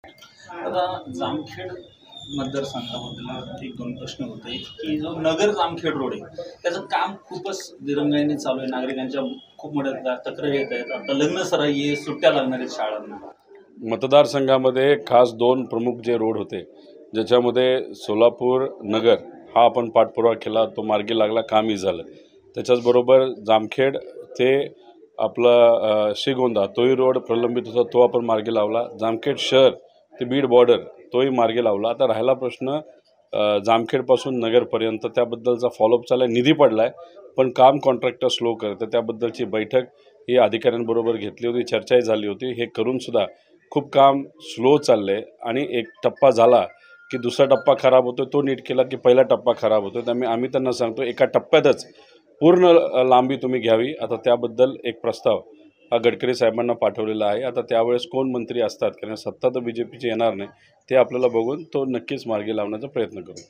आता जामखेड मतदारसंघाबद्दल एक दोन प्रश्न होते की जो नगर जामखेड रोड आहे त्याचं काम खूपच दिरंगाईने चालू आहे। नागरिकांच्या खूप मोठ्या तक्रारी येत आहेत। आता लग्न सराई आहे, सुट्ट्या लागणार आहेत शाळांना। मतदारसंघामध्ये खास दोन प्रमुख जे रोड होते ज्याच्यामध्ये सोलापूर नगर हा आपण पाठपुरावा केला, तो मार्गी लागला, कामही झालं। त्याच्याचबरोबर जामखेड ते आपला श्रीगोंदा तोही रोड प्रलंबित होता, तो आपण मार्गी लावला। जामखेड शहर ते बीड बॉर्डर तोही मार्गी लावला। आता राहिला प्रश्न जामखेडपासून नगरपर्यंत, त्याबद्दलचा फॉलोअप चालला आहे। निधी पडला आहे पण काम कॉन्ट्रॅक्टर स्लो करतं, त्याबद्दलची बैठक ही अधिकाऱ्यांबरोबर घेतली होती, चर्चाही झाली होती। हे करूनसुद्धा खूप काम स्लो चाललं आहे आणि एक टप्पा झाला की दुसरा टप्पा खराब होतो, तो नीट केला की पहिला टप्पा खराब होतो। त्यामुळे आम्ही त्यांना सांगतो एका टप्प्यातच पूर्ण लांबी तुम्ही घ्यावी। आता त्याबद्दल एक प्रस्ताव हा गडकरी साहेबांना पाठवलेला आहे। आता त्यावेळेस कोण मंत्री असतात, कारण सत्ता तर BJPची येणार नाही, ते आपल्याला बघून तो नक्कीच मार्गी लावण्याचा प्रयत्न करू।